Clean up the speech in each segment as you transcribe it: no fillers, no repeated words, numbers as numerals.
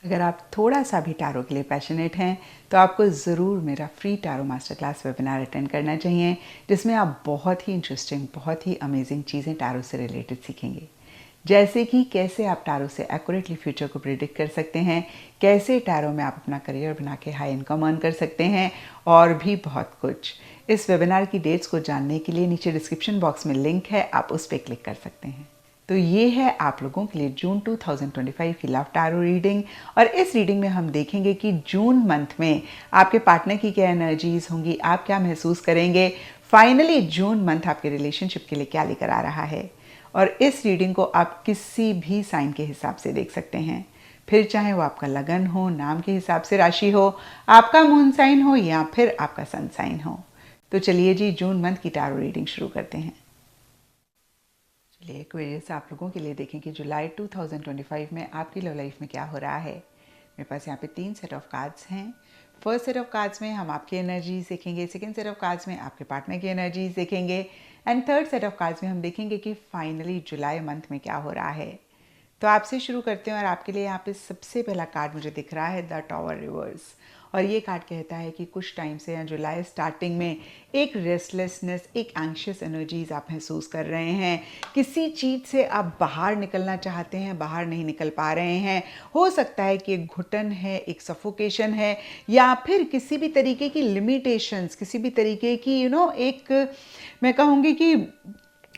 अगर आप थोड़ा सा भी टैरो के लिए पैशनेट हैं तो आपको ज़रूर मेरा free tarot master class webinar attend करना चाहिए, जिसमें आप बहुत ही इंटरेस्टिंग, बहुत ही अमेजिंग चीज़ें टैरो से रिलेटेड सीखेंगे। जैसे कि कैसे आप टैरो से एक्यूरेटली फ्यूचर को प्रिडिक्ट कर सकते हैं, कैसे टैरो में आप अपना करियर बना के हाई इनकम अर्न कर सकते हैं, और भी बहुत कुछ। इस वेबिनार की डेट्स को जानने के लिए नीचे डिस्क्रिप्शन बॉक्स में लिंक है, आप उस पर क्लिक कर सकते हैं। तो ये है आप लोगों के लिए जून 2025 की लव टैरो रीडिंग। और इस रीडिंग में हम देखेंगे कि जून मंथ में आपके पार्टनर की क्या एनर्जीज होंगी, आप क्या महसूस करेंगे, फाइनली जून मंथ आपके रिलेशनशिप के लिए क्या लेकर आ रहा है। और इस रीडिंग को आप किसी भी साइन के हिसाब से देख सकते हैं, फिर चाहे वो आपका लगन हो, नाम के हिसाब से राशि हो, आपका मून साइन हो या फिर आपका सन साइन हो। तो चलिए जी, जून मंथ की टैरो रीडिंग शुरू करते हैं। चलिए एक्वेरियस, आप लोगों के लिए देखें कि जुलाई 2025 में आपकी लव लाइफ में क्या हो रहा है। मेरे पास यहाँ पे 3 सेट ऑफ कार्ड्स हैं। फर्स्ट सेट ऑफ कार्ड्स में हम आपकी एनर्जीज देखेंगे, सेकंड सेट ऑफ कार्ड्स में आपके पार्टनर की एनर्जीज देखेंगे, and third set of cards में हम देखेंगे कि फाइनली जुलाई मंथ में क्या हो रहा है। तो आपसे शुरू करते हैं और आपके लिए यहाँ पे सबसे पहला कार्ड मुझे दिख रहा है द टॉवर रिवर्स। और ये कार्ड कहता है कि कुछ टाइम से या जुलाई स्टार्टिंग में एक रेस्टलेसनेस, एक एंग्शियस एनर्जीज आप महसूस कर रहे हैं। किसी चीज़ से आप बाहर निकलना चाहते हैं, बाहर नहीं निकल पा रहे हैं। हो सकता है कि एक घुटन है, एक सफोकेशन है, या फिर किसी भी तरीके की लिमिटेशंस, किसी भी तरीके की एक मैं कहूँगी कि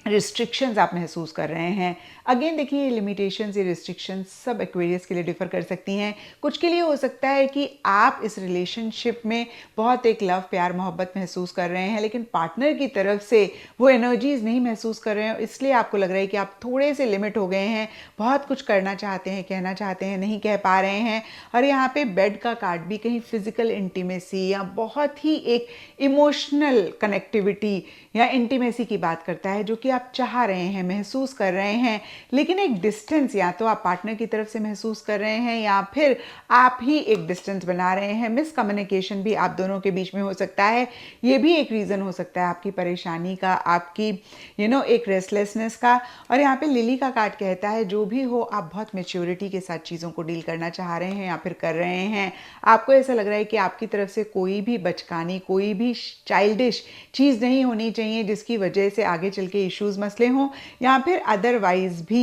रिस्ट्रिक्शंस आप महसूस कर रहे हैं। अगेन देखिए, ये लिमिटेशंस, ये रिस्ट्रिक्शंस सब एक्वेरियस के लिए डिफर कर सकती हैं। कुछ के लिए हो सकता है कि आप इस रिलेशनशिप में बहुत एक लव, प्यार, मोहब्बत महसूस कर रहे हैं, लेकिन पार्टनर की तरफ से वो एनर्जीज नहीं महसूस कर रहे हैं, इसलिए आपको लग रहा है कि आप थोड़े से लिमिट हो गए हैं, बहुत कुछ करना चाहते हैं, कहना चाहते हैं, नहीं कह पा रहे हैं। और यहाँ पे बेड का कार्ड भी कहीं फिजिकल इंटीमेसी या बहुत ही एक इमोशनल कनेक्टिविटी या इंटीमेसी की बात करता है, जो कि आप चाह रहे हैं, महसूस कर रहे हैं, लेकिन एक डिस्टेंस या तो आप पार्टनर की तरफ से महसूस कर रहे हैं या फिर आप ही एक डिस्टेंस बना रहे हैं। मिसकम्युनिकेशन भी आप दोनों के बीच में हो सकता है। ये भी एक रीज़न हो सकता है आपकी परेशानी का, आपकी एक रेस्टलेसनेस का। और यहाँ पे लिली का कार्ड कहता है जो भी हो, आप बहुत मेच्योरिटी के साथ चीज़ों को डील करना चाह रहे हैं या फिर कर रहे हैं। आपको ऐसा लग रहा है कि आपकी तरफ से कोई भी बचकानी, कोई भी चाइल्डिश चीज़ नहीं होनी चाहिए जिसकी वजह से आगे चल के इश्यूज़, मसले हों, या फिर अदरवाइज भी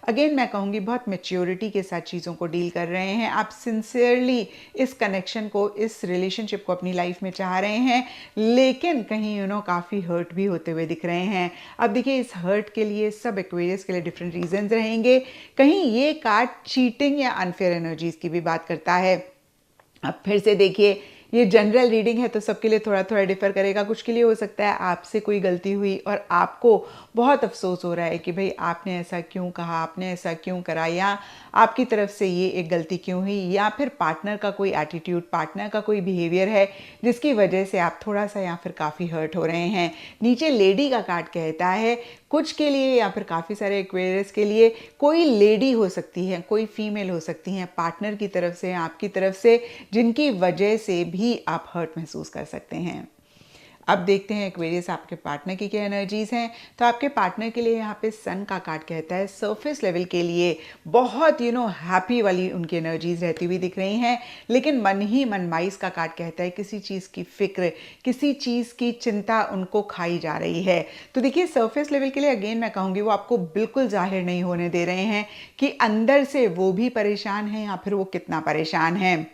अगेन मैं कहूँगी बहुत मेच्योरिटी के साथ चीज़ों को डील कर रहे हैं। आप सिंसियरली इस कनेक्शन को, इस रिलेशनशिप को अपनी लाइफ में चाह रहे हैं, लेकिन कहीं काफ़ी हर्ट भी होते हुए दिख रहे हैं। अब देखिए, इस हर्ट के लिए सब एक्वेरियस के लिए डिफरेंट रीजंस रहेंगे। कहीं ये कार्ड चीटिंग या अनफेयर एनर्जीज की भी बात करता है। अब फिर से देखिए, ये जनरल रीडिंग है तो सबके लिए थोड़ा थोड़ा डिफर करेगा। कुछ के लिए हो सकता है आपसे कोई गलती हुई और आपको बहुत अफसोस हो रहा है कि भाई आपने ऐसा क्यों कहा, आपने ऐसा क्यों करा, या आपकी तरफ से ये एक गलती क्यों हुई, या फिर पार्टनर का कोई एटीट्यूड, पार्टनर का कोई बिहेवियर है जिसकी वजह से आप थोड़ा सा या फिर काफ़ी हर्ट हो रहे हैं। नीचे लेडी का कार्ड कहता है कुछ के लिए या फिर काफ़ी सारे एक्वेरियस के लिए कोई लेडी हो सकती है, कोई फीमेल हो सकती हैं पार्टनर की तरफ से, आपकी तरफ से, जिनकी वजह से भी आप हर्ट महसूस कर सकते हैं। अब देखते हैं एक्वेरियस आपके पार्टनर की क्या एनर्जीज हैं। तो आपके पार्टनर के लिए यहाँ पे सन का कार्ड कहता है सरफेस लेवल के लिए बहुत हैप्पी वाली उनकी एनर्जीज रहती हुई दिख रही हैं, लेकिन मन ही मन माइस का कार्ड कहता है किसी चीज़ की फिक्र, किसी चीज़ की चिंता उनको खाई जा रही है। तो देखिए, सरफेस लेवल के लिए अगेन मैं कहूँगी वो आपको बिल्कुल जाहिर नहीं होने दे रहे हैं कि अंदर से वो भी परेशान हैं या फिर वो कितना परेशान हैं।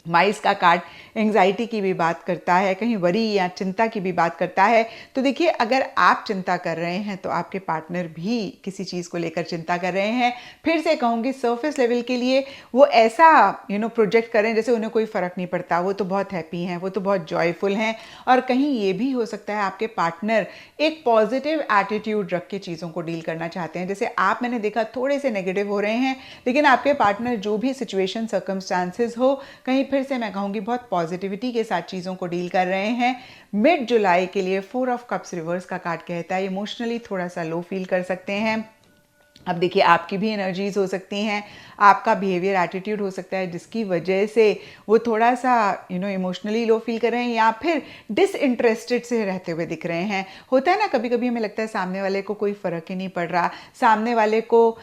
माइस का कार्ड एंग्जाइटी की भी बात करता है, कहीं वरी या चिंता की भी बात करता है। तो देखिए, अगर आप चिंता कर रहे हैं तो आपके पार्टनर भी किसी चीज़ को लेकर चिंता कर रहे हैं। फिर से कहूँगी, सरफेस लेवल के लिए वो ऐसा प्रोजेक्ट करें जैसे उन्हें कोई फ़र्क नहीं पड़ता, वो तो बहुत हैप्पी हैं, वो तो बहुत जॉयफुल हैं। और कहीं ये भी हो सकता है आपके पार्टनर एक पॉजिटिव एटीट्यूड रख के चीज़ों को डील करना चाहते हैं। जैसे आप, मैंने देखा, थोड़े से नेगेटिव हो रहे हैं, लेकिन आपके पार्टनर जो भी सिचुएशन, सर्कमस्टांसेस हो, कहीं फिर से मैं कहूँगी बहुत पॉजिटिविटी के साथ चीज़ों को डील कर रहे हैं। मिड जुलाई के लिए 4 ऑफ कप्स रिवर्स का कार्ड कहता है इमोशनली थोड़ा सा लो फील कर सकते हैं। अब देखिए, आपकी भी एनर्जीज हो सकती हैं, आपका बिहेवियर, एटीट्यूड हो सकता है जिसकी वजह से वो थोड़ा सा इमोशनली लो फील कर रहे हैं या फिर डिसइंटरेस्टेड से रहते हुए दिख रहे हैं। होता है ना, कभी कभी हमें लगता है सामने वाले को कोई फ़र्क ही नहीं पड़ रहा, सामने वाले को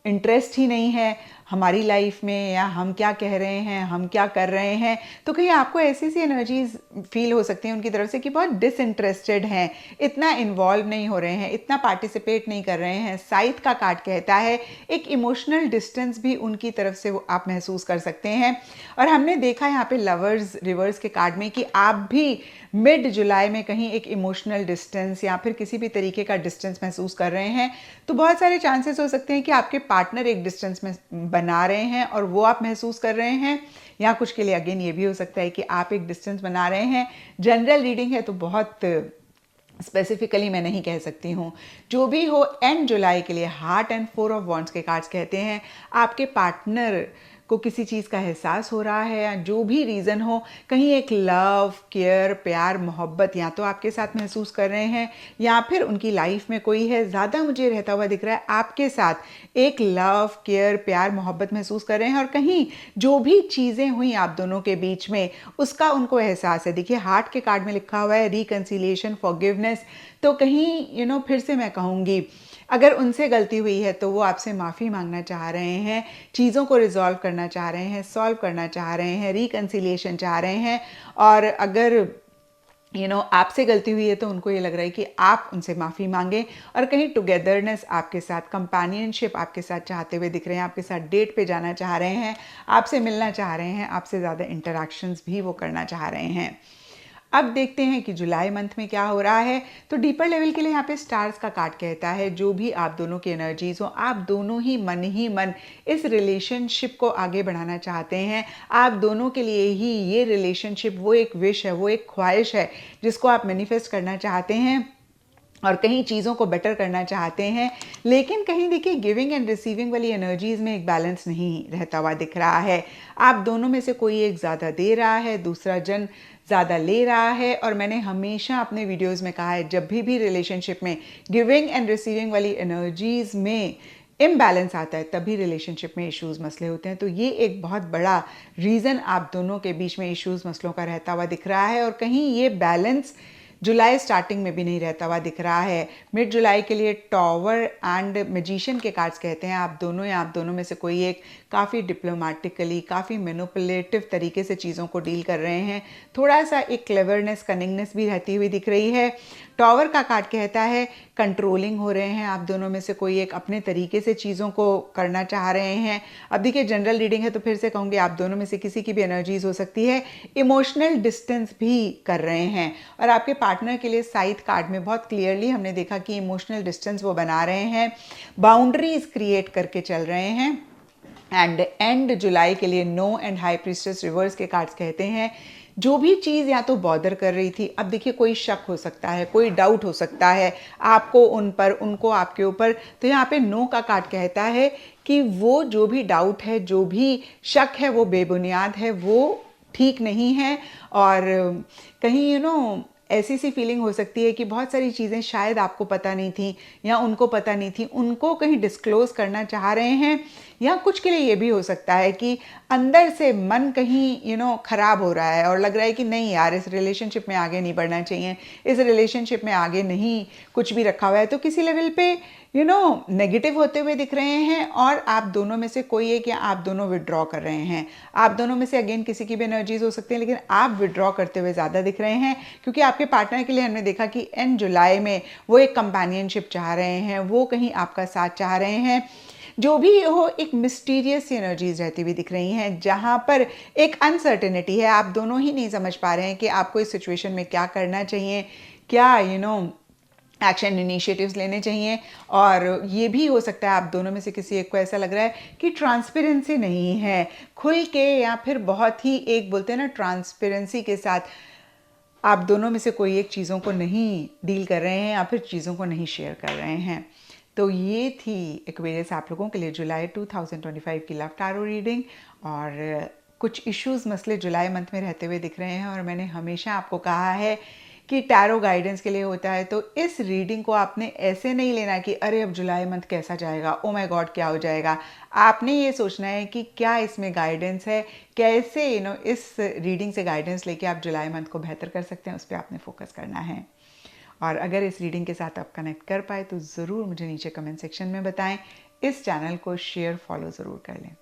इंटरेस्ट ही नहीं है। हमारी लाइफ में, या हम क्या कह रहे हैं, हम क्या कर रहे हैं, तो कहीं आपको ऐसी सी एनर्जीज फील हो सकती हैं उनकी तरफ से कि बहुत डिसइंटरेस्टेड हैं, इतना इन्वॉल्व नहीं हो रहे हैं, इतना पार्टिसिपेट नहीं कर रहे हैं। साइथ का कार्ड कहता है एक इमोशनल डिस्टेंस भी उनकी तरफ से वो आप महसूस कर सकते हैं। और हमने देखा यहाँ पे लवर्स रिवर्स के कार्ड में कि आप भी मिड जुलाई में कहीं एक इमोशनल डिस्टेंस या फिर किसी भी तरीके का डिस्टेंस महसूस कर रहे हैं। तो बहुत सारे चांसेस हो सकते हैं कि आपके पार्टनर एक डिस्टेंस में बना रहे हैं और वो आप महसूस कर रहे हैं, या कुछ के लिए अगेन ये भी हो सकता है कि आप एक डिस्टेंस बना रहे हैं। जनरल रीडिंग है तो बहुत स्पेसिफिकली मैं नहीं कह सकती हूँ। जो भी हो, एंड जुलाई के लिए हार्ट एंड 4 ऑफ वॉन्ड्स के कार्ड्स कहते हैं आपके पार्टनर को किसी चीज़ का एहसास हो रहा है, या जो भी रीज़न हो, कहीं एक लव, केयर, प्यार, मोहब्बत या तो आपके साथ महसूस कर रहे हैं, या फिर उनकी लाइफ में कोई है, ज़्यादा मुझे रहता हुआ दिख रहा है आपके साथ एक लव, केयर, प्यार, मोहब्बत महसूस कर रहे हैं। और कहीं जो भी चीज़ें हुई आप दोनों के बीच में उसका उनको एहसास है। देखिए हार्ट के कार्ड में लिखा हुआ है रिकन्सिलिएशन, फॉरगिवनेस। तो कहीं फिर से मैं कहूँगी, अगर उनसे गलती हुई है तो वो आपसे माफ़ी मांगना चाह रहे हैं, चीज़ों को रिजॉल्व करना चाह रहे हैं, सॉल्व करना चाह रहे हैं, रिकन्सिलिएशन चाह रहे हैं। और अगर आपसे गलती हुई है तो उनको ये लग रहा है कि आप उनसे माफ़ी मांगें, और कहीं टुगेदरनेस आपके साथ, कंपेनियनशिप आपके साथ चाहते हुए दिख रहे हैं, आपके साथ डेट पे जाना चाह रहे हैं, आपसे मिलना चाह रहे हैं, आपसे ज़्यादा इंटरेक्शंस भी वो करना चाह रहे हैं। अब देखते हैं कि जुलाई मंथ में क्या हो रहा है। तो डीपर लेवल के लिए यहाँ पे स्टार्स का कार्ड कहता है जो भी आप दोनों की एनर्जीज हो, आप दोनों ही मन इस रिलेशनशिप को आगे बढ़ाना चाहते हैं। आप दोनों के लिए ही ये रिलेशनशिप वो एक विश है, वो एक ख्वाहिश है जिसको आप मैनिफेस्ट करना चाहते हैं और कहीं चीज़ों को बेटर करना चाहते हैं। लेकिन कहीं देखिए गिविंग एंड रिसीविंग वाली एनर्जीज में एक बैलेंस नहीं रहता हुआ दिख रहा है। आप दोनों में से कोई एक ज़्यादा दे रहा है, दूसरा जन ज़्यादा ले रहा है। और मैंने हमेशा अपने वीडियोस में कहा है, जब भी रिलेशनशिप में गिविंग एंड रिसीविंग वाली एनर्जीज में इम्बैलेंस आता है तभी रिलेशनशिप में इश्यूज़ मसले होते हैं। तो ये एक बहुत बड़ा रीज़न आप दोनों के बीच में इश्यूज़ मसलों का रहता हुआ दिख रहा है। और कहीं ये बैलेंस जुलाई स्टार्टिंग में भी नहीं रहता हुआ दिख रहा है। मिड जुलाई के लिए टॉवर एंड मैजिशियन के कार्ड्स कहते हैं आप दोनों या आप दोनों में से कोई एक काफ़ी डिप्लोमेटिकली, काफ़ी मैनिपुलेटिव तरीके से चीज़ों को डील कर रहे हैं। थोड़ा सा एक क्लेवरनेस, कनिंगनेस भी रहती हुई दिख रही है। टॉवर का कार्ड कहता है कंट्रोलिंग हो रहे हैं आप दोनों में से कोई एक, अपने तरीके से चीज़ों को करना चाह रहे हैं। अब देखिए जनरल रीडिंग है तो फिर से कहूँगी आप दोनों में से किसी की भी एनर्जीज हो सकती है। इमोशनल डिस्टेंस भी कर रहे हैं। और आपके पार्टनर के लिए साइथ कार्ड में बहुत क्लियरली हमने देखा कि इमोशनल डिस्टेंस वो बना रहे हैं, बाउंड्रीज क्रिएट करके चल रहे हैं। एंड जुलाई के लिए no and high priestess reverse के कार्ड्स कहते हैं जो भी चीज़ या तो बॉदर कर रही थी, अब देखिए कोई शक हो सकता है, कोई डाउट हो सकता है आपको उन पर, उनको आपके ऊपर। तो यहाँ पे नो का कार्ड कहता है कि वो जो भी डाउट है, जो भी शक है, वो बेबुनियाद है, वो ठीक नहीं है। और कहीं ऐसी सी फीलिंग हो सकती है कि बहुत सारी चीज़ें शायद आपको पता नहीं थी या उनको पता नहीं थी, उनको कहीं डिस्क्लोज करना चाह रहे हैं। या कुछ के लिए ये भी हो सकता है कि अंदर से मन कहीं ख़राब हो रहा है और लग रहा है कि नहीं यार, इस रिलेशनशिप में आगे नहीं बढ़ना चाहिए, इस रिलेशनशिप में आगे नहीं कुछ भी रखा हुआ है। तो किसी लेवल पे नेगेटिव होते हुए दिख रहे हैं और आप दोनों में से कोई एक, या आप दोनों विड्रॉ कर रहे हैं। आप दोनों में से अगेन किसी की भी एनर्जीज हो सकती है, लेकिन आप विड्रॉ करते हुए ज़्यादा दिख रहे हैं क्योंकि आपके पार्टनर के लिए हमने देखा कि एंड जुलाई में वो एक कंपेनियनशिप चाह रहे हैं, वो कहीं आपका साथ चाह रहे हैं। जो भी हो, एक मिस्टीरियस एनर्जीज रहती हुई दिख रही हैं जहाँ पर एक अनसर्टेनिटी है। आप दोनों ही नहीं समझ पा रहे हैं कि आपको इस सिचुएशन में क्या करना चाहिए, क्या एक्शन इनिशिएटिव्स लेने चाहिए। और ये भी हो सकता है आप दोनों में से किसी एक को ऐसा लग रहा है कि ट्रांसपेरेंसी नहीं है खुल के, या फिर बहुत ही एक बोलते हैं ना ट्रांसपेरेंसी के साथ आप दोनों में से कोई एक चीज़ों को नहीं डील कर रहे हैं या फिर चीज़ों को नहीं शेयर कर रहे हैं। तो ये थी एक्वेरियस आप लोगों के लिए जुलाई 2025 की लव टैरो रीडिंग। और कुछ इश्यूज़ मसले जुलाई मंथ में रहते हुए दिख रहे हैं और मैंने हमेशा आपको कहा है कि टैरो गाइडेंस के लिए होता है। तो इस रीडिंग को आपने ऐसे नहीं लेना कि अरे अब जुलाई मंथ कैसा जाएगा, ओ माय गॉड क्या हो जाएगा। आपने ये सोचना है कि क्या इसमें गाइडेंस है, कैसे इस रीडिंग से गाइडेंस लेके आप जुलाई मंथ को बेहतर कर सकते हैं, उस पर आपने फोकस करना है। और अगर इस रीडिंग के साथ आप कनेक्ट कर पाए तो ज़रूर मुझे नीचे कमेंट सेक्शन में बताएं। इस चैनल को शेयर, फॉलो ज़रूर कर लें।